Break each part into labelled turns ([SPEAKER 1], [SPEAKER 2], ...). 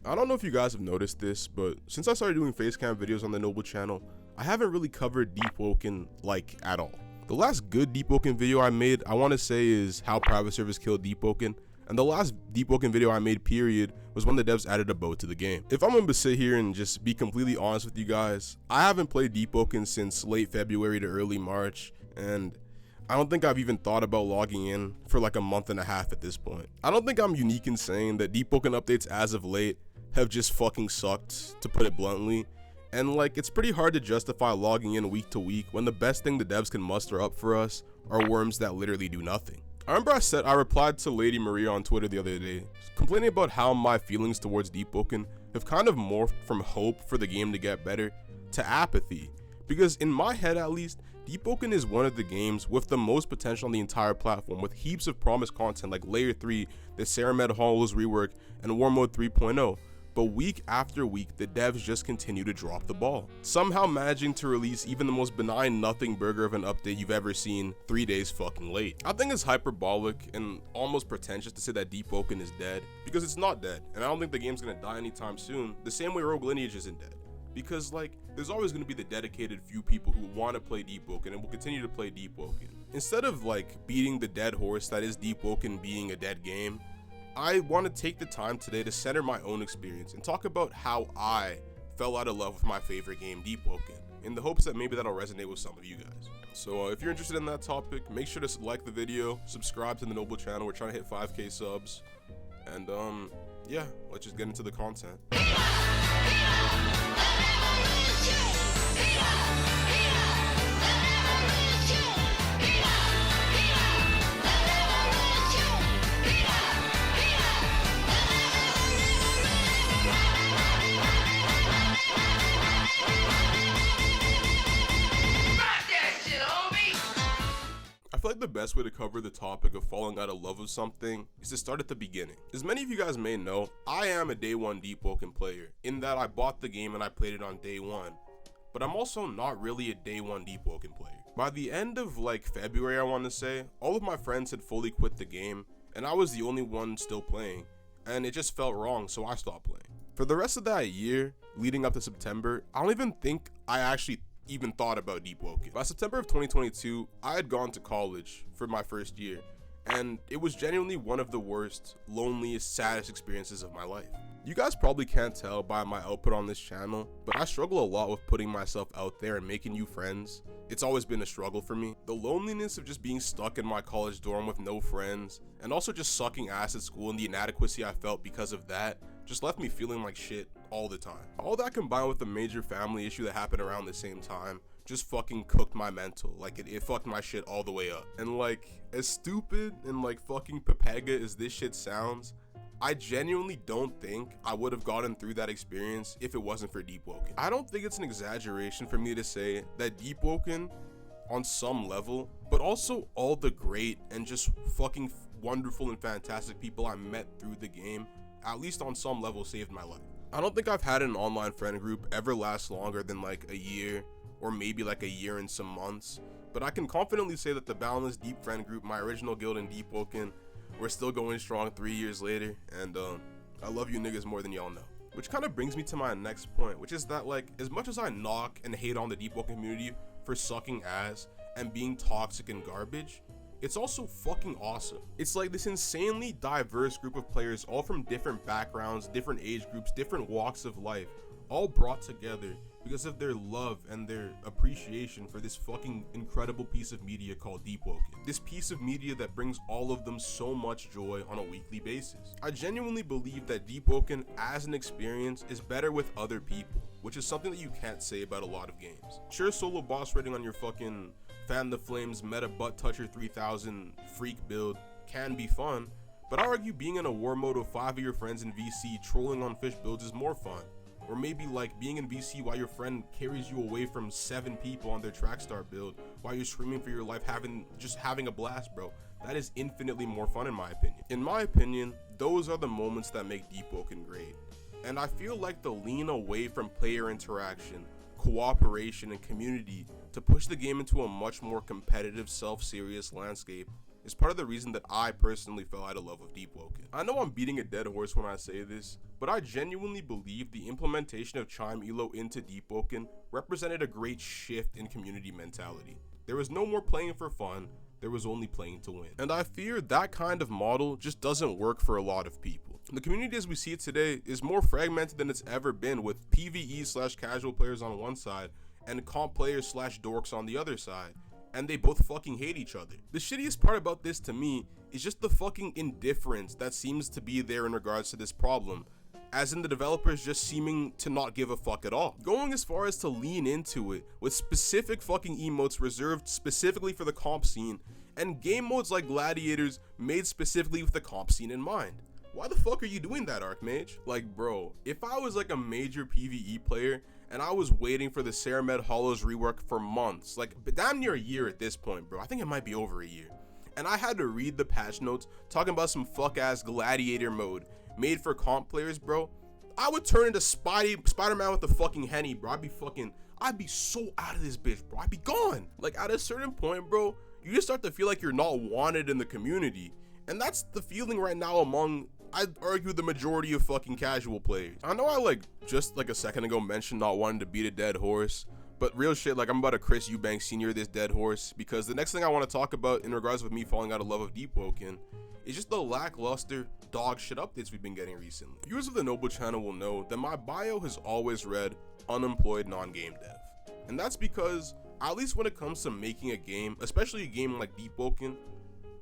[SPEAKER 1] I don't know if you guys have noticed this, but since I started doing facecam videos on the Noble channel, I haven't really covered Deepwoken like at all. The last good Deepwoken video I made, I want to say, is how private servers killed Deepwoken, and the last Deepwoken video I made period was when the devs added a boat to the game. If I'm gonna sit here and just be completely honest with you guys, I haven't played Deepwoken since late February to early March, and I don't think I've even thought about logging in for like a month and a half at this point. I don't think I'm unique in saying that Deepwoken updates as of late have just fucking sucked, to put it bluntly, and like it's pretty hard to justify logging in week to week when the best thing the devs can muster up for us are worms that literally do nothing. I remember I replied to Lady Maria on Twitter the other day, complaining about how my feelings towards Deepwoken have kind of morphed from hope for the game to get better to apathy, because in my head at least, Deepwoken is one of the games with the most potential on the entire platform, with heaps of promised content like Layer 3, the Serpent Hollows rework, and War Mode 3.0. But week after week, the devs just continue to drop the ball, somehow managing to release even the most benign nothing burger of an update you've ever seen 3 days fucking late. I think it's hyperbolic and almost pretentious to say that Deepwoken is dead, because it's not dead, and I don't think the game's gonna die anytime soon, the same way Rogue Lineage isn't dead. Because like, there's always gonna be the dedicated few people who want to play Deepwoken and will continue to play Deepwoken. Instead of like beating the dead horse that is Deepwoken being a dead game, I want to take the time today to center my own experience and talk about how I fell out of love with my favorite game, Deepwoken, in the hopes that maybe that'll resonate with some of you guys. So if you're interested in that topic, make sure to like the video, subscribe to the Noble channel. We're trying to hit 5k subs, and yeah, let's just get into the content. I feel like the best way to cover the topic of falling out of love with something is to start at the beginning. As many of you guys may know, I am a day one Deepwoken player, in that I bought the game and I played it on day one, but I'm also not really a day one Deepwoken player. By the end of like February, I want to say, all of my friends had fully quit the game and I was the only one still playing, and it just felt wrong, so I stopped playing. For the rest of that year, leading up to September, I don't even think I actually even thought about Deepwoken. By September of 2022, I had gone to college for my first year, and it was genuinely one of the worst, loneliest, saddest experiences of my life. You guys probably can't tell by my output on this channel, but I struggle a lot with putting myself out there and making new friends. It's always been a struggle for me. The loneliness of just being stuck in my college dorm with no friends, and also just sucking ass at school and the inadequacy I felt because of that, just left me feeling like shit all the time. All that combined with the major family issue that happened around the same time just fucking cooked my mental. Like it fucked my shit all the way up. And like, as stupid and like fucking papega as this shit sounds, I genuinely don't think I would have gotten through that experience if it wasn't for Deepwoken. I don't think it's an exaggeration for me to say that Deepwoken, on some level, but also all the great and just fucking wonderful and fantastic people I met through the game, at least on some level, saved my life. I don't think I've had an online friend group ever last longer than like a year, or maybe like a year and some months, but I can confidently say that the Boundless Deep friend group, my original guild in Deepwoken, we're still going strong 3 years later, and I love you niggas more than y'all know. Which kind of brings me to my next point, which is that like, as much as I knock and hate on the Deepwoken community for sucking ass and being toxic and garbage, it's also fucking awesome. It's like this insanely diverse group of players, all from different backgrounds, different age groups, different walks of life, all brought together because of their love and their appreciation for this fucking incredible piece of media called Deepwoken. This piece of media that brings all of them so much joy on a weekly basis. I genuinely believe that Deepwoken as an experience is better with other people, which is something that you can't say about a lot of games. Sure, solo boss raiding on your fucking Fan the Flames meta butt toucher 3000 freak build can be fun, but I argue being in a war mode with 5 of your friends in VC trolling on fish builds is more fun. Or maybe like being in VC while your friend carries you away from 7 people on their Trackstar build while you're screaming for your life, having a blast, bro. That is infinitely more fun in my opinion. In my opinion, those are the moments that make Deepwoken great. And I feel like the lean away from player interaction, cooperation, and community to push the game into a much more competitive, self-serious landscape is part of the reason that I personally fell out of love with Deepwoken. I know I'm beating a dead horse when I say this, but I genuinely believe the implementation of Chime Elo into Deepwoken represented a great shift in community mentality. There was no more playing for fun, there was only playing to win. And I fear that kind of model just doesn't work for a lot of people. The community as we see it today is more fragmented than it's ever been, with PvE/casual players on one side and comp players/dorks on the other side, and they both fucking hate each other. The shittiest part about this to me is just the fucking indifference that seems to be there in regards to this problem, as in the developers just seeming to not give a fuck at all. Going as far as to lean into it with specific fucking emotes reserved specifically for the comp scene, and game modes like Gladiators made specifically with the comp scene in mind. Why the fuck are you doing that, Archmage? Like, bro, if I was like a major PvE player and I was waiting for the Serpent Hollows rework for months, like damn near a year at this point, bro, I think it might be over a year, and I had to read the patch notes talking about some fuck ass Gladiator mode made for comp players, bro, I would turn into Spider-Man with the fucking Henny, bro. I'd be so out of this bitch, bro. I'd be gone. Like, at a certain point, bro, you just start to feel like you're not wanted in the community. And that's the feeling right now among, I'd argue, the majority of fucking casual players. I know I just a second ago mentioned not wanting to beat a dead horse, but real shit, like I'm about to Chris Eubanks Sr. this dead horse, because the next thing I want to talk about in regards with me falling out of love of Deepwoken is just the lackluster dog shit updates we've been getting recently. Viewers of the Noble channel will know that my bio has always read unemployed non-game dev. And that's because, at least when it comes to making a game, especially a game like Deepwoken,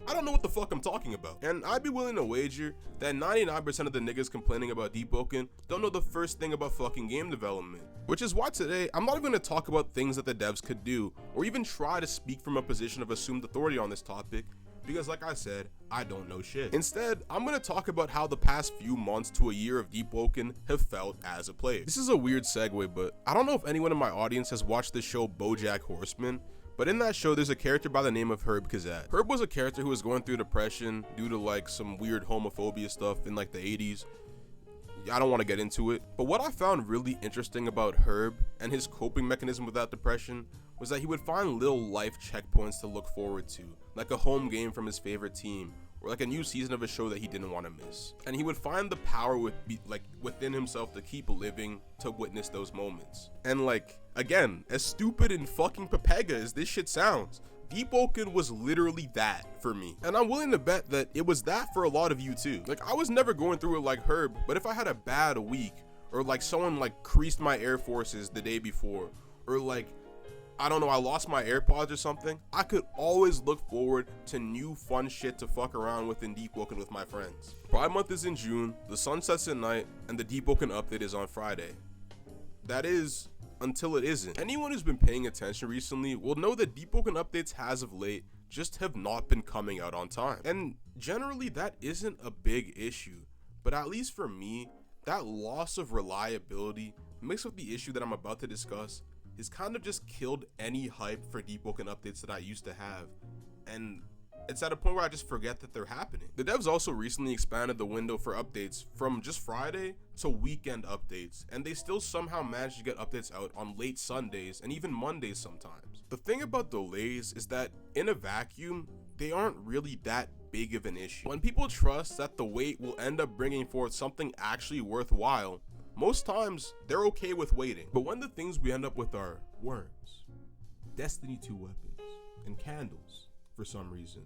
[SPEAKER 1] I don't know what the fuck I'm talking about. And I'd be willing to wager that 99% of the niggas complaining about Deepwoken don't know the first thing about fucking game development. Which is why today, I'm not even gonna talk about things that the devs could do, or even try to speak from a position of assumed authority on this topic, because like I said, I don't know shit. Instead, I'm gonna talk about how the past few months to a year of Deepwoken have felt as a player. This is a weird segue, but I don't know if anyone in my audience has watched the show BoJack Horseman, but in that show, there's a character by the name of Herb Kazat. Herb was a character who was going through depression due to like some weird homophobia stuff in like the 80s. I don't want to get into it, but what I found really interesting about Herb and his coping mechanism with that depression was that he would find little life checkpoints to look forward to, like a home game from his favorite team, or like a new season of a show that he didn't want to miss. And he would find the power within himself to keep living to witness those moments. And like, again, as stupid and fucking Pepega as this shit sounds, Deepwoken was literally that for me. And I'm willing to bet that it was that for a lot of you too. Like, I was never going through it like Herb, but if I had a bad week, or like someone like creased my Air Forces the day before, or like, I don't know, I lost my AirPods or something, I could always look forward to new fun shit to fuck around with in Deepwoken with my friends. Pride Month is in June, the sun sets at night, and the Deepwoken update is on Friday. That is, until it isn't. Anyone who's been paying attention recently will know that Deepwoken updates as of late just have not been coming out on time. And generally that isn't a big issue, but at least for me, that loss of reliability mixed with the issue that I'm about to discuss has kind of just killed any hype for Deepwoken updates that I used to have, and it's at a point where I just forget that they're happening. The devs also recently expanded the window for updates from just Friday to weekend updates, and they still somehow managed to get updates out on late Sundays and even Mondays sometimes. The thing about delays is that in a vacuum, they aren't really that big of an issue. When people trust that the wait will end up bringing forth something actually worthwhile, most times they're okay with waiting. But when the things we end up with are worms, Destiny 2 weapons, and candles for some reason,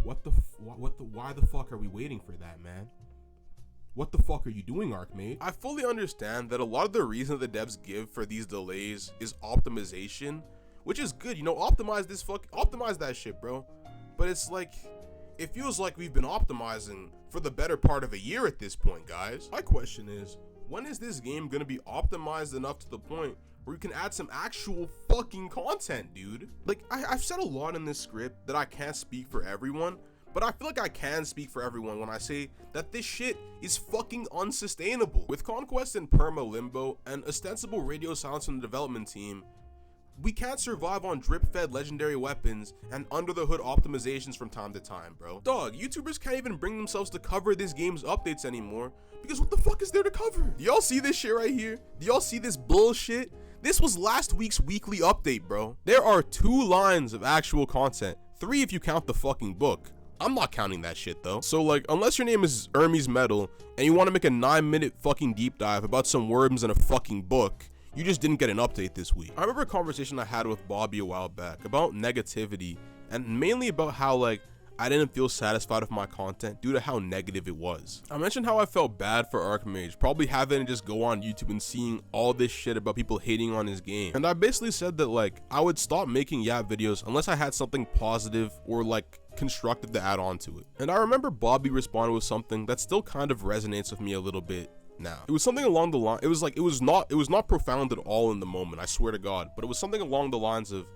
[SPEAKER 1] why the fuck are we waiting for that, man? What the fuck are you doing, Archmage? I fully understand that a lot of the reason the devs give for these delays is optimization, which is good, you know, optimize that shit, bro. But it's like, it feels like we've been optimizing for the better part of a year at this point, guys. My question is, when is this game gonna be optimized enough to the point where you can add some actual fucking content, dude? Like, I've said a lot in this script that I can't speak for everyone, but I feel like I can speak for everyone when I say that this shit is fucking unsustainable. With Conquest in perma limbo and ostensible radio silence from the development team, we can't survive on drip-fed legendary weapons and under-the-hood optimizations from time to time, bro. Dog, YouTubers can't even bring themselves to cover this game's updates anymore, because what the fuck is there to cover? Do y'all see this shit right here? Do y'all see this bullshit? This was last week's weekly update, bro. There are 2 lines of actual content, 3 if you count the fucking book. I'm not counting that shit though. So like, unless your name is Hermes Metal and you want to make a 9-minute fucking deep dive about some worms in a fucking book, you just didn't get an update this week. I remember a conversation I had with Bobby a while back about negativity, and mainly about how like I didn't feel satisfied with my content due to how negative it was. I mentioned how I felt bad for Archmage, probably having to just go on YouTube and seeing all this shit about people hating on his game. And I basically said that like I would stop making Yap videos unless I had something positive or like constructive to add on to it. And I remember Bobby responded with something that still kind of resonates with me a little bit now. It was something along the line, it was not profound at all in the moment, I swear to God, but it was something along the lines of,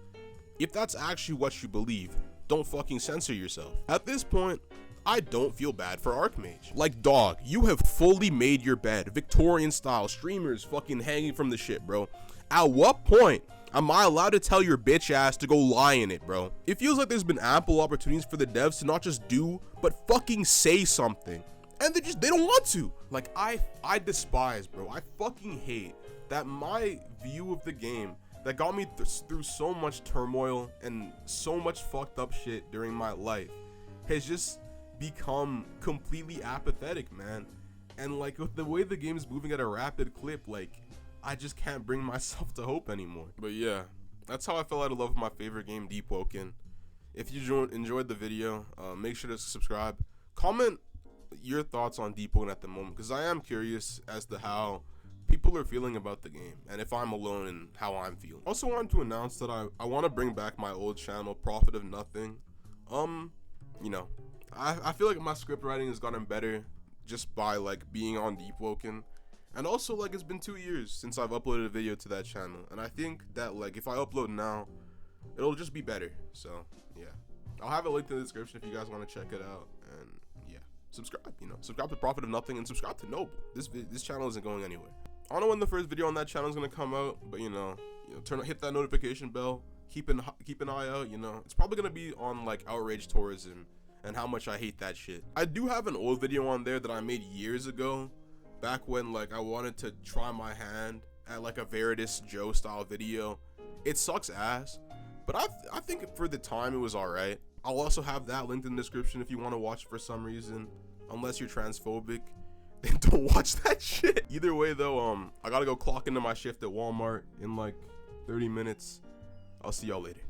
[SPEAKER 1] if that's actually what you believe, don't fucking censor yourself. At this point, I don't feel bad for Archmage. Like, dog, you have fully made your bed, Victorian style, streamers fucking hanging from the shit, bro. At what point am I allowed to tell your bitch ass to go lie in it, bro? It feels like there's been ample opportunities for the devs to not just do, but fucking say something. And they don't want to. Like, I despise, bro, I fucking hate that my view of the game that got me through so much turmoil and so much fucked up shit during my life has just become completely apathetic, man. And like, with the way the game is moving at a rapid clip, like, I just can't bring myself to hope anymore. But yeah, that's how I fell out of love with my favorite game, Deepwoken. If you enjoyed the video, make sure to subscribe. Comment your thoughts on Deepwoken at the moment, because I am curious as to how people are feeling about the game and if I'm alone in how I'm feeling. Also wanted to announce that I want to bring back my old channel, Profit of Nothing. You know, I feel like my script writing has gotten better just by like being on Deepwoken, and also like it's been 2 years since I've uploaded a video to that channel, and I think that like if I upload now, it'll just be better. So yeah, I'll have a link in the description if you guys want to check it out. And yeah, subscribe, you know, subscribe to Profit of Nothing and subscribe to Noble. This channel isn't going anywhere. I don't know when the first video on that channel is gonna come out, but you know, hit that notification bell, keep an eye out. You know, it's probably gonna be on like outrage tourism and how much I hate that shit. I do have an old video on there that I made years ago, back when like I wanted to try my hand at like a Veritas Joe style video. It sucks ass, but I think for the time it was alright. I'll also have that linked in the description if you want to watch it for some reason, unless you're transphobic. Then don't watch that shit. Either way though, I gotta go clock into my shift at Walmart in like 30 minutes. I'll see y'all later.